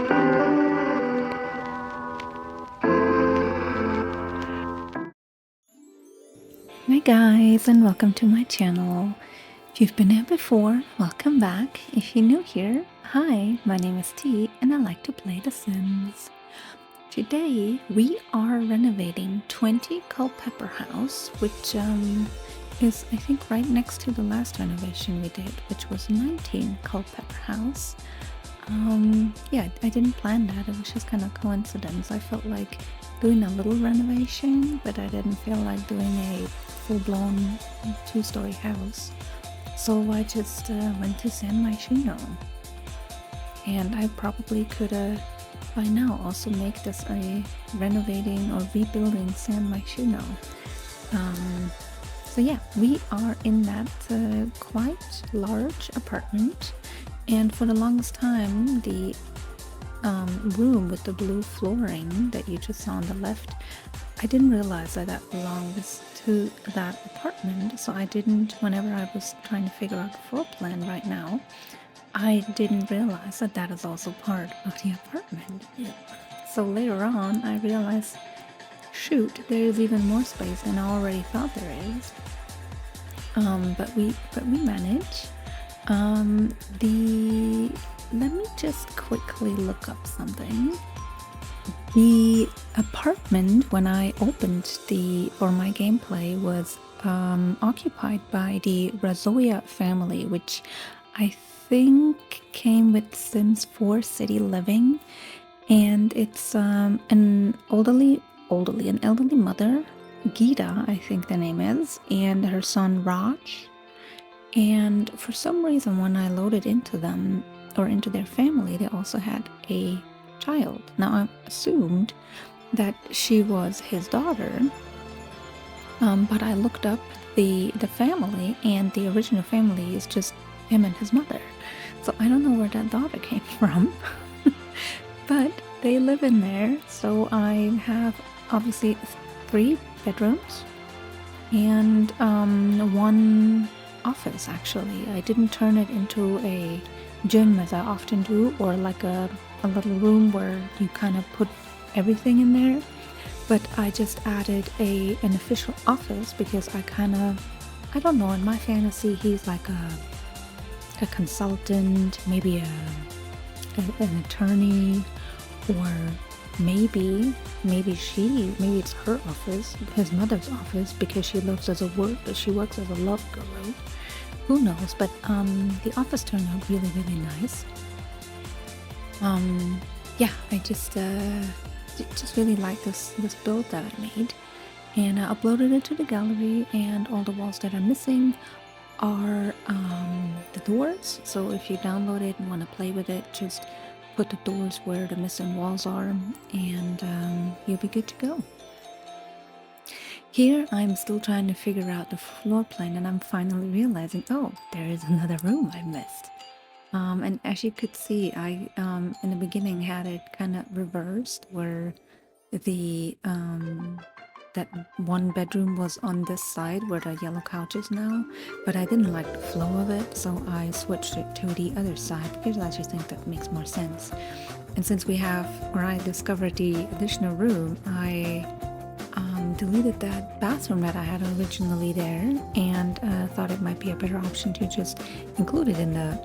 Hi guys, and welcome to my channel. If you've been here before, welcome back. If you're new here, hi, my name is T and I like to play The Sims. Today we are renovating 20 Culpepper House, which is I think right next to the last renovation we did, which was 19 Culpepper House. Yeah, I didn't plan that, it was just kind of coincidence. I felt like doing a little renovation, but I didn't feel like doing a full-blown two-story house. So I just went to San Myshuno. And I probably could by now also make this a renovating or rebuilding San Myshuno. So yeah, we are in that quite large apartment. And for the longest time, the room with the blue flooring that you just saw on the left, I didn't realize that that belongs to that apartment. So I didn't, whenever I was trying to figure out the floor plan right now, I didn't realize that that is also part of the apartment. So later on, I realized, shoot, there is even more space than I already thought there is. But we managed. Let me just quickly look up something. The apartment, when I opened for my gameplay, was occupied by the Razoya family, which I think came with Sims 4 City Living, and it's an elderly mother, Gita, I think the name is, and her son Raj. And for some reason, when I loaded into them, or into their family, they also had a child. Now, I assumed that she was his daughter, but I looked up the family, and the original family is just him and his mother. So I don't know where that daughter came from, but they live in there. So I have obviously 3 bedrooms and one office. Actually, I didn't turn it into a gym as I often do, or like a little room where you kind of put everything in there, but I just added an official office because I don't know, in my fantasy he's like a consultant, maybe an attorney, or maybe it's her office, his mother's office, because she works as a love guru. Who knows? But the office turned out really, really nice. Yeah, I just really like this build that I made, and I uploaded it to the gallery. And all the walls that are missing are the doors. So if you download it and want to play with it, just put the doors where the missing walls are, and you'll be good to go. Here I'm still trying to figure out the floor plan, and I'm finally realizing, oh, there is another room I missed. And as you could see, I in the beginning had it kind of reversed, where the that one bedroom was on this side where the yellow couch is now, but I didn't like the flow of it, so I switched it to the other side because I just think that makes more sense. And since I discovered the additional room, I deleted that bathroom that I had originally there, and thought it might be a better option to just include it in the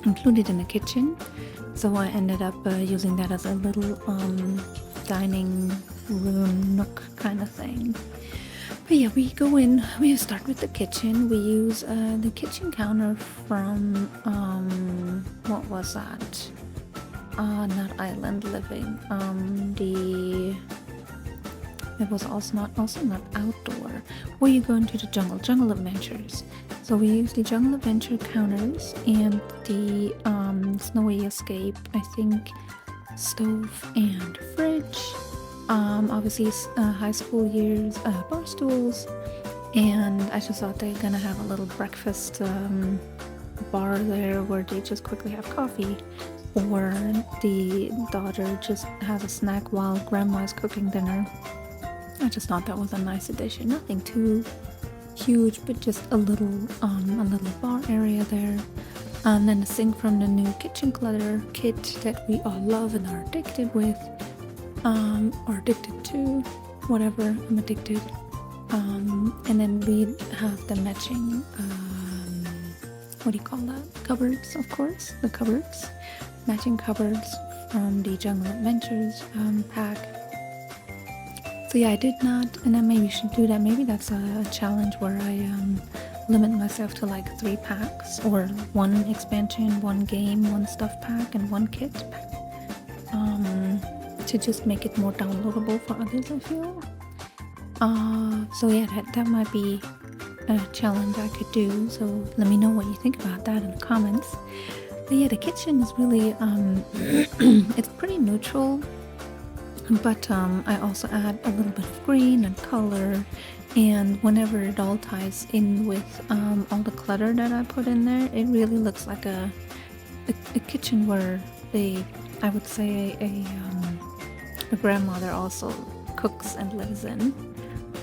include it in the kitchen. So I ended up using that as a little dining room nook kind of thing. But yeah, we start with the kitchen. We use the kitchen counter from what was that? Not Island Living. It was also not outdoor. Where you go into the Jungle Adventures. So we use the Jungle Adventure counters and the Snowy Escape, I think, stove and fridge. Obviously high school years bar stools, and I just thought they're gonna have a little breakfast bar there where they just quickly have coffee, or the daughter just has a snack while grandma's cooking dinner. I just thought that was a nice addition. Nothing too huge, but just a little bar area there. Then a sink from the new kitchen clutter kit that we all love and are addicted with, or addicted to, whatever, I'm addicted. And then we have the matching, what do you call that? Cupboards, of course, the cupboards. Matching cupboards from the Jungle Adventures pack. So yeah, I did not, and then maybe you should do that. Maybe that's a challenge where I limit myself to like 3 packs, or 1 expansion, 1 game, 1 stuff pack, and 1 kit pack. To just make it more downloadable for others, I feel. So yeah, that might be a challenge I could do. So let me know what you think about that in the comments. But yeah, the kitchen is really, it's pretty neutral, but I also add a little bit of green and color, and whenever it all ties in with all the clutter that I put in there, it really looks like a kitchen where I would say a grandmother also cooks and lives in.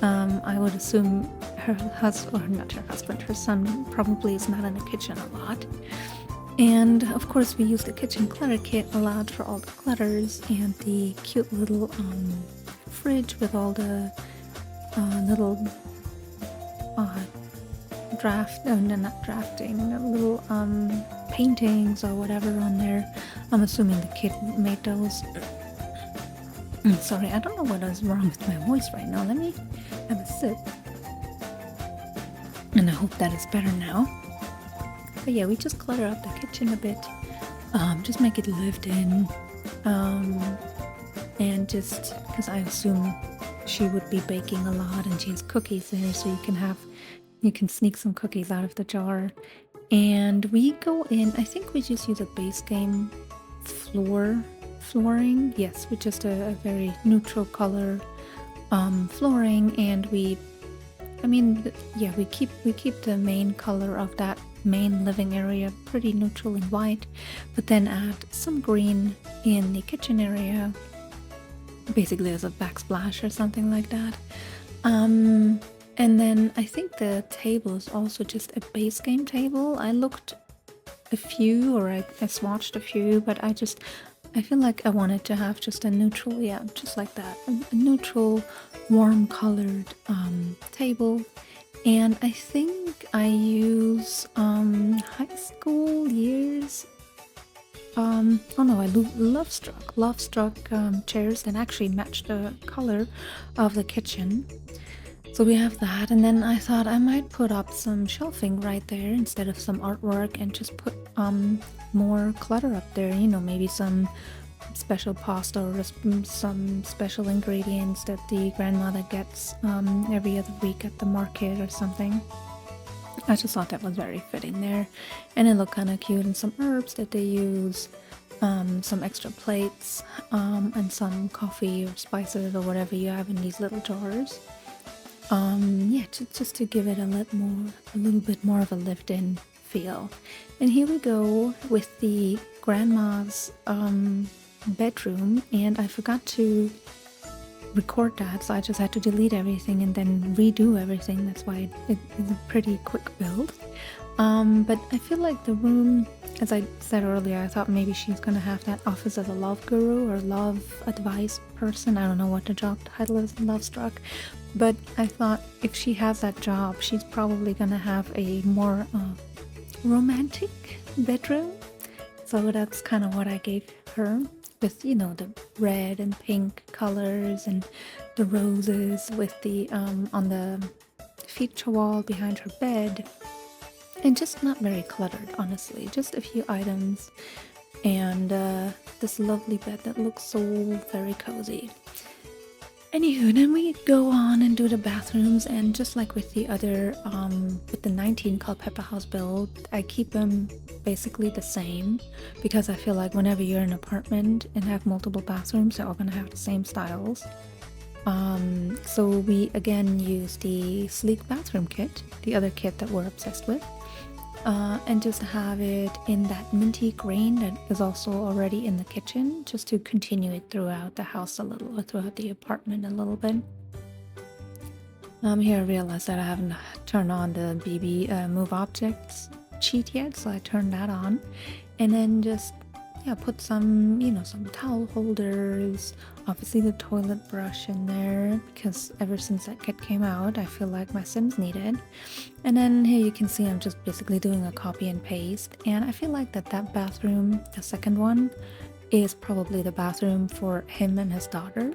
I would assume her husband, or not her husband, her son probably is not in the kitchen a lot. And of course we use the kitchen clutter kit a lot for all the clutters, and the cute little fridge with all the little little paintings or whatever on there. I'm assuming the kid made those. Sorry, I don't know what is wrong with my voice right now. Let me have a sip. And I hope that is better now. But yeah, we just clutter up the kitchen a bit. Just make it lived in. And just because I assume she would be baking a lot and she has cookies there, so you can sneak some cookies out of the jar. And we go in, I think we just use a base game flooring. Yes, with just a very neutral color flooring, and we keep the main color of that main living area pretty neutral in white, but then add some green in the kitchen area, basically as a backsplash or something like that. And then I think the table is also just a base game table. I looked a few, or I swatched a few, but I feel like I wanted to have just a neutral, just like that, a neutral, warm colored table. And I think I use high school years. I love struck chairs that actually match the color of the kitchen. So we have that, and then I thought I might put up some shelving right there instead of some artwork, and just put more clutter up there. Maybe some special pasta or some special ingredients that the grandmother gets every other week at the market or something. I just thought that was very fitting there, and it looked kind of cute. And some herbs that they use, some extra plates, and some coffee or spices or whatever you have in these little jars. Just to give it a little bit more of a lived-in feel. And here we go with the grandma's bedroom, and I forgot to record that, so I just had to delete everything and then redo everything. That's why it's a pretty quick build. But I feel like the room, as I said earlier, I thought maybe she's gonna have that office as a love guru or love advice person. I don't know what the job title is, love struck. But I thought if she has that job, she's probably gonna have a more romantic bedroom. So that's kind of what I gave her, with the red and pink colors and the roses with the on the feature wall behind her bed, and just not very cluttered, honestly, just a few items, and this lovely bed that looks so very cozy. Anywho, then we go on and do the bathrooms, and just like with the other, with the 19 Culpepper house build, I keep them basically the same, because I feel like whenever you're in an apartment and have multiple bathrooms, they're all gonna have the same styles. So we again use the sleek bathroom kit, the other kit that we're obsessed with, and just have it in that minty green that is also already in the kitchen, just to continue it throughout the house a little, or throughout the apartment a little bit. Here I realized that I haven't turned on the BB move objects sheet yet, so I turned that on. And then just, yeah, put some, some towel holders, obviously the toilet brush in there, because ever since that kit came out, I feel like my Sims need it. And then here you can see I'm just basically doing a copy and paste, and I feel like that bathroom, the second one, is probably the bathroom for him and his daughter.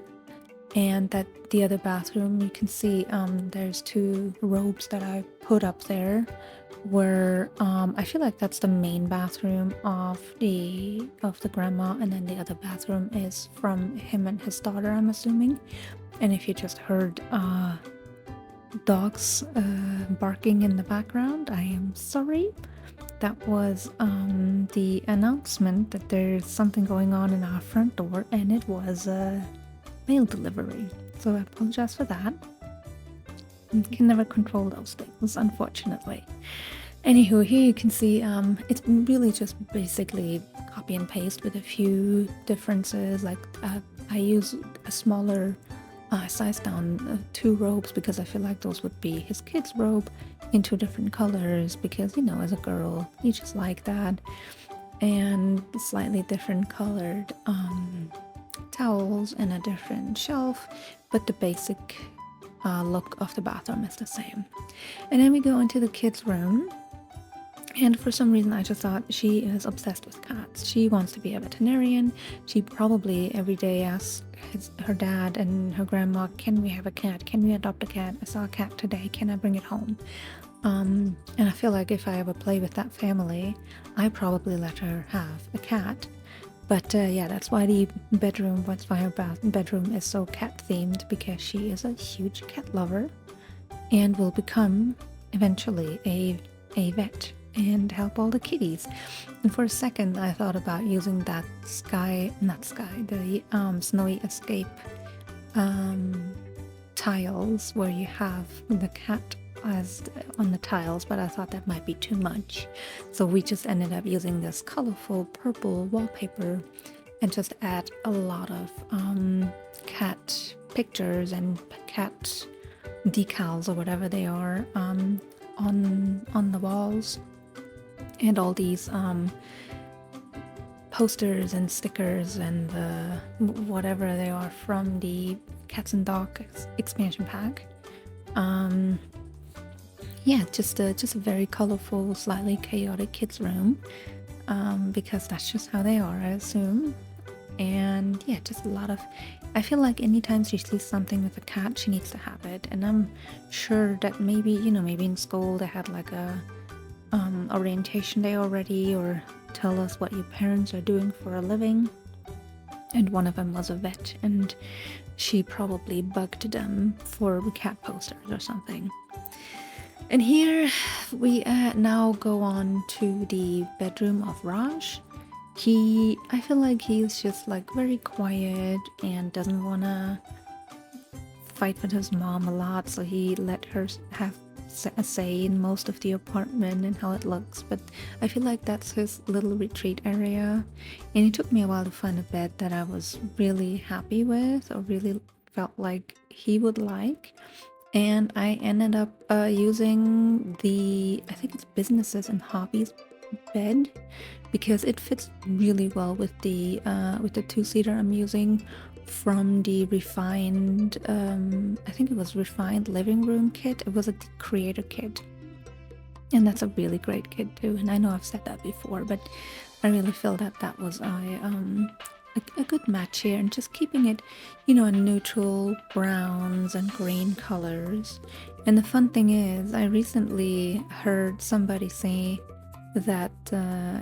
And that the other bathroom, you can see there's 2 robes that I put up there, where I feel like that's the main bathroom of the grandma, and then the other bathroom is from him and his daughter, I'm assuming. And if you just heard dogs barking in the background, I am sorry. That was the announcement that there's something going on in our front door, and it was mail delivery. So I apologize for that. You can never control those things, unfortunately. Anywho, here you can see it's really just basically copy and paste with a few differences. Like I use a smaller size down 2 robes because I feel like those would be his kid's robe in 2 different colors, because as a girl you just like that, and slightly different colored towels and a different shelf, but the basic look of the bathroom is the same. And then we go into the kids' room, and for some reason I just thought she is obsessed with cats. She wants to be a veterinarian. She probably every day asks her dad and her grandma, can we have a cat? Can we adopt a cat? I saw a cat today. Can I bring it home? And I feel like if I ever play with that family, I probably let her have a cat. But yeah, that's why her bedroom is so cat themed, because she is a huge cat lover and will become eventually a vet and help all the kitties. And for a second I thought about using that the Snowy Escape tiles, where you have the cat as on the tiles, but I thought that might be too much, so we just ended up using this colorful purple wallpaper and just add a lot of cat pictures and cat decals or whatever they are on the walls, and all these posters and stickers and whatever they are from the Cats and Dogs expansion pack. Yeah, just a very colorful, slightly chaotic kids room, because that's just how they are, I assume. And yeah, just a lot of, I feel like anytime she sees something with a cat, she needs to have it. And I'm sure that maybe in school they had like a orientation day already, or tell us what your parents are doing for a living. And one of them was a vet, and she probably bugged them for cat posters or something. And here we now go on to the bedroom of Raj. I feel like he's just like very quiet and doesn't want to fight with his mom a lot, so he let her have a say in most of the apartment and how it looks. But I feel like that's his little retreat area, and it took me a while to find a bed that I was really happy with, or really felt like he would like. And I ended up using I think it's Businesses and Hobbies bed, because it fits really well with the 2-seater I'm using from the refined, I think it was refined living room kit. It was a creator kit, and that's a really great kit too. And I know I've said that before, but I really feel that was a good match here, and just keeping it, in neutral browns and green colors. And the fun thing is, I recently heard somebody say that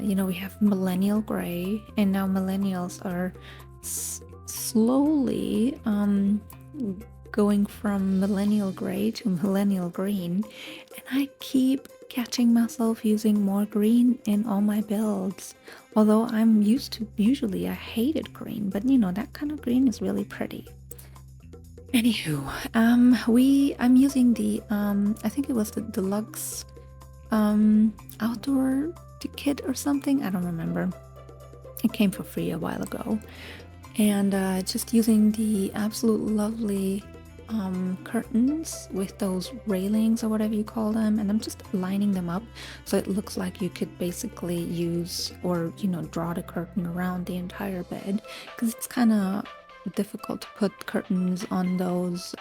we have millennial gray, and now millennials are slowly going from millennial gray to millennial green, and I keep catching myself using more green in all my builds. Although I'm used to, usually I hated green, but that kind of green is really pretty. Anywho, I'm using the I think it was the deluxe outdoor kit or something, I don't remember. It came for free a while ago, and just using the absolute lovely curtains with those railings or whatever you call them, and I'm just lining them up so it looks like you could basically use or draw the curtain around the entire bed, because it's kind of difficult to put curtains on those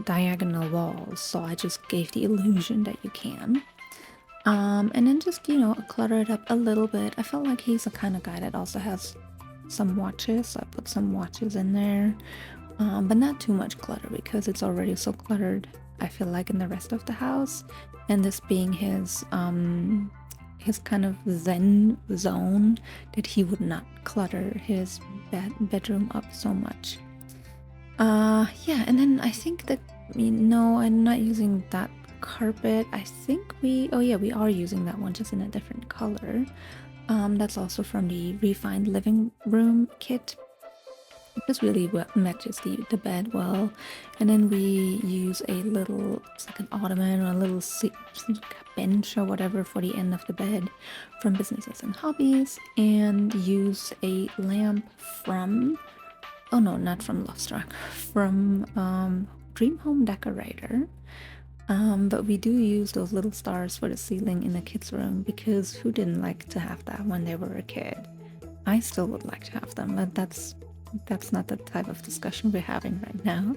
diagonal walls, so I just gave the illusion that you can. And then just clutter it up a little bit. I felt like he's the kind of guy that also has some watches, so I put some watches in there, but not too much clutter because it's already so cluttered, I feel like, in the rest of the house. And this being his kind of zen zone, that he would not clutter his bedroom up so much. Yeah, and then I think that, no, I'm not using that carpet. I think we are using that one, just in a different color. That's also from the Refined Living Room kit. It just really matches the bed well. And then we use a little, it's like an ottoman or a little bench or whatever for the end of the bed from Businesses and Hobbies, and use a lamp from, oh no, not from Lovestruck, from Dream Home Decorator. But we do use those little stars for the ceiling in the kids' room, because who didn't like to have that when they were a kid? I still would like to have them, but that's not the type of discussion we're having right now.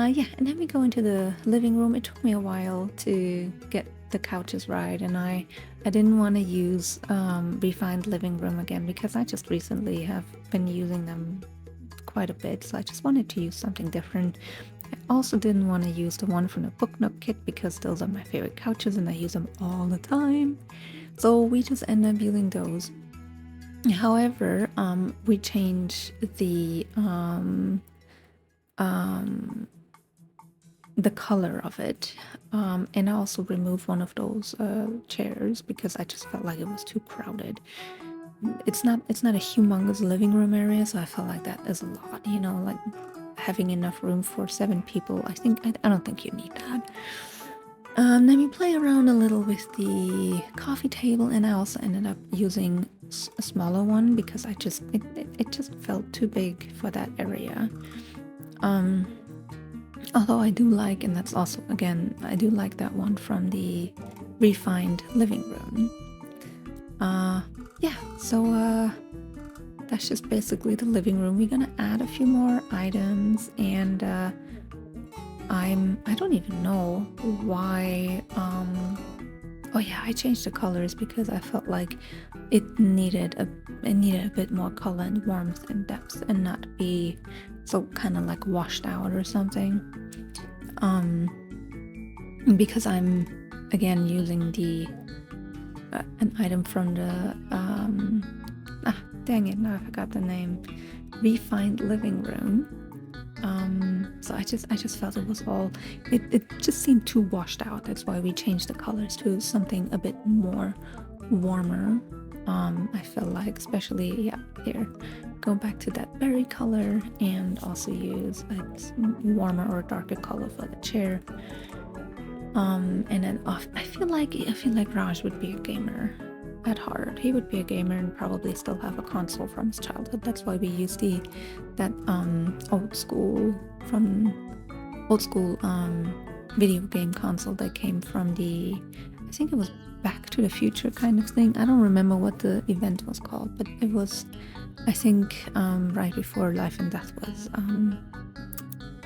Yeah, and then we go into the living room. It took me a while to get the couches right, and I didn't want to use Refined Living Room again, because I just recently have been using them quite a bit, so I just wanted to use something different. I also didn't want to use the one from the Book Nook kit, because those are my favorite couches and I use them all the time. So we just end up using those. However, we changed the color of it, and I also removed one of those chairs because I just felt like it was too crowded. It's not a humongous living room area, so I felt like that is a lot, like having enough room for 7 people. I don't think you need that. Then we play around a little with the coffee table, and I also ended up using a smaller one because it just felt too big for that area. Although I do like, and that's also, again, I do like that one from the Refined Living Room. Yeah, so that's just basically the living room. We're gonna add a few more items, and I don't even know why. Oh yeah, I changed the colors because I felt like it needed a bit more color and warmth and depth, and not be so kind of like washed out or something. Because I'm again using the an item from the dang it, now I forgot the name, Refined Living Room. So I just felt it was all, it just seemed too washed out. That's why we changed the colors to something a bit more warmer. I feel like, especially, yeah, here, go back to that berry color, and also use a warmer or darker color for the chair. And then I feel like Raj would be a gamer at heart. He would be a gamer and probably still have a console from his childhood. That's why we use that old school video game console that came from the, I think it was Back to the Future kind of thing. I don't remember what the event was called, but it was, I think, right before Life and Death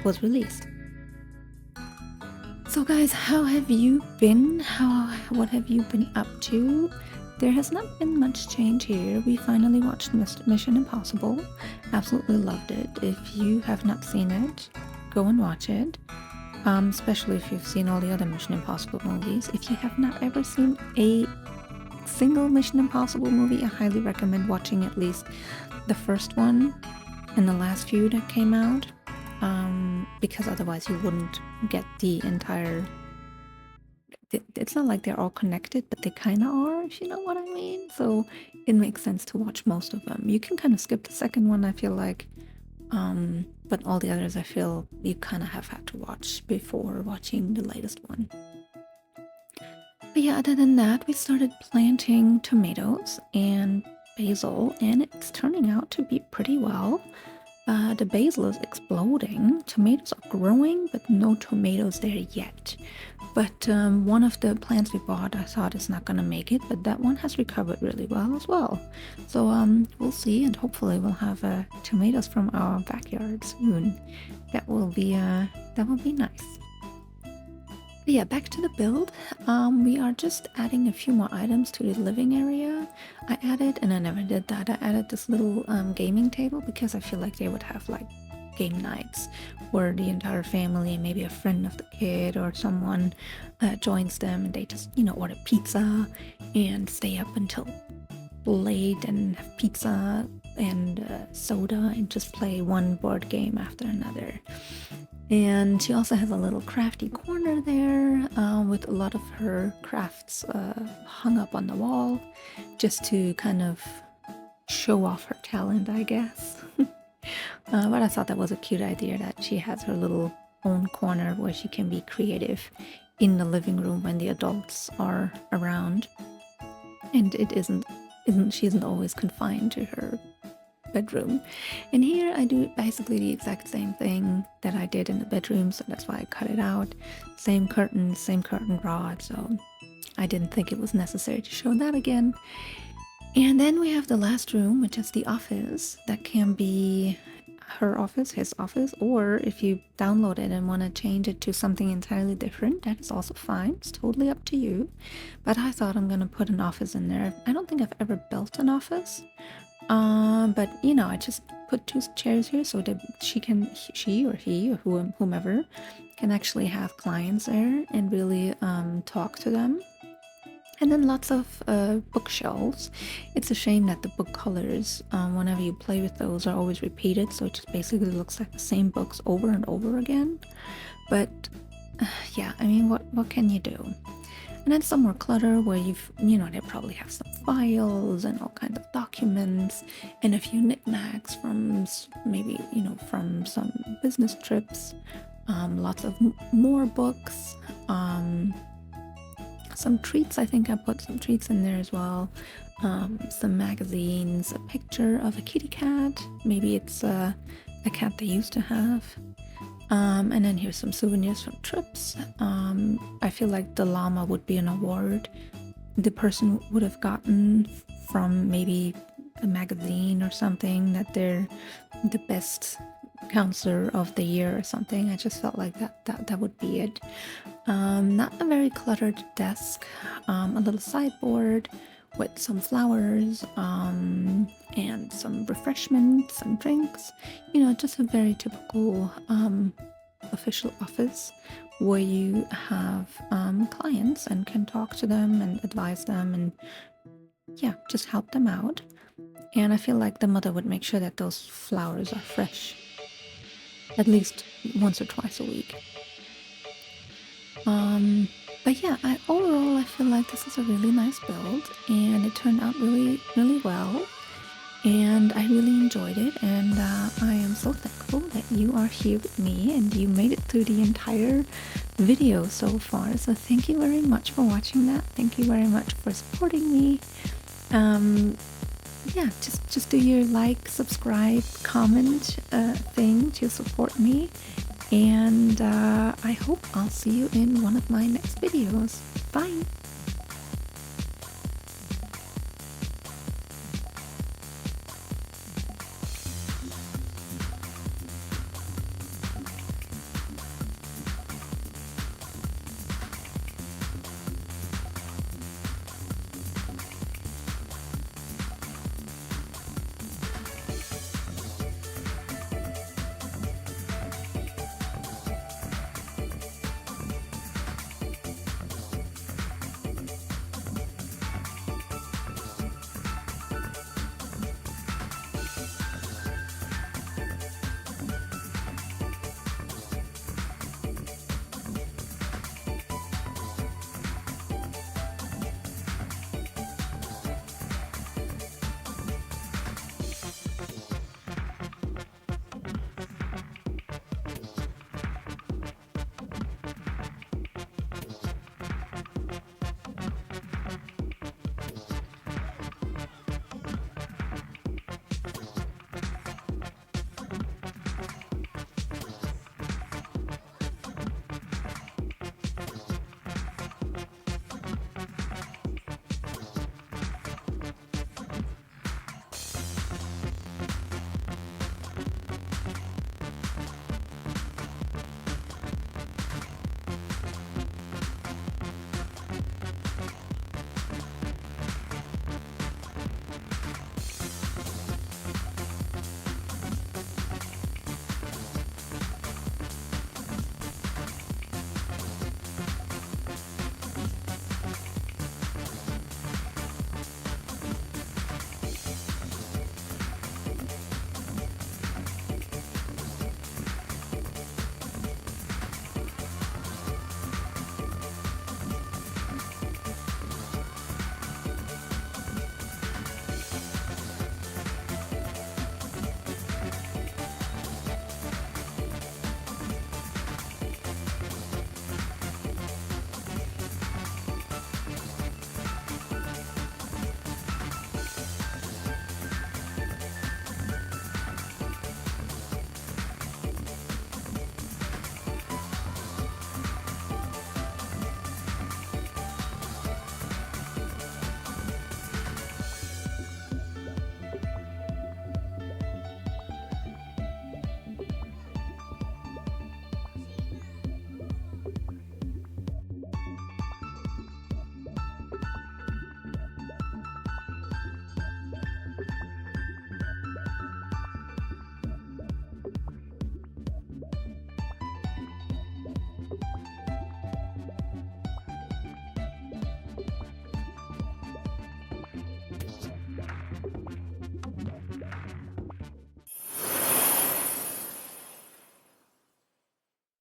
was released. So guys, how have you been? What have you been up to? There has not been much change here. We finally watched Mission Impossible. Absolutely loved it. If you have not seen it, go and watch it. Especially if you've seen all the other Mission Impossible movies. If you have not ever seen a single Mission Impossible movie, I highly recommend watching at least the first one and the last few that came out. Because otherwise you wouldn't get the entire... It's not like they're all connected, but they kind of are, if you know what I mean. So it makes sense to watch most of them. You can kind of skip the second one, I feel like. But all the others, I feel you kind of have had to watch before watching the latest one. But yeah, other than that, we started planting tomatoes and basil, and it's turning out to be pretty well. the basil is exploding. Tomatoes are growing, but no tomatoes there yet. But one of the plants we bought, I thought is not gonna make it, but that one has recovered really well as well. So we'll see, and hopefully we'll have tomatoes from our backyard soon. That will be nice. But yeah, back to the build. We are just adding a few more items to the living area. I added, and I never did that, I added this little gaming table because I feel like they would have like game nights where the entire family, maybe a friend of the kid or someone joins them, and they just, order pizza and stay up until late and have pizza and soda and just play one board game after another. And she also has a little crafty corner there with a lot of her crafts hung up on the wall just to kind of show off her talent, I guess. But I thought that was a cute idea that she has her little own corner where she can be creative in the living room when the adults are around. And she isn't always confined to her bedroom. And here I do basically the exact same thing that I did in the bedroom, so that's why I cut it out. Same curtains, same curtain rod, so I didn't think it was necessary to show that again. And then we have the last room, which is the office. That can be her office, his office, or if you download it and want to change it to something entirely different, that is also fine. It's totally up to you. But I thought I'm gonna put an office in there. I don't think I've ever built an office. But I just put 2 chairs here so that she or he or whomever can actually have clients there and really talk to them. And then lots of bookshelves. It's a shame that the book colors, whenever you play with those, are always repeated, so it just basically looks like the same books over and over again. But yeah, I mean, what can you do? And then some more clutter where they probably have some files and all kinds of documents and a few knickknacks from maybe, from some business trips. Lots of more books. Some treats. I think I put some treats in there as well. Some magazines, a picture of a kitty cat. Maybe it's a cat they used to have. And then here's some souvenirs from trips. I feel like the llama would be an award the person would have gotten from maybe a magazine or something, that they're the best counselor of the year or something. I just felt like that would be it. Not a very cluttered desk. A little sideboard with some flowers and some refreshments, some drinks. Just a very typical official office where you have clients and can talk to them and advise them and just help them out. And I feel like the mother would make sure that those flowers are fresh at least once or twice a week. But yeah, overall I feel like this is a really nice build and it turned out really, really well. And I really enjoyed it, and I am so thankful that you are here with me and you made it through the entire video so far. So thank you very much for watching that. Thank you very much for supporting me. Just do your like, subscribe, comment thing to support me. And I hope I'll see you in one of my next videos. Bye!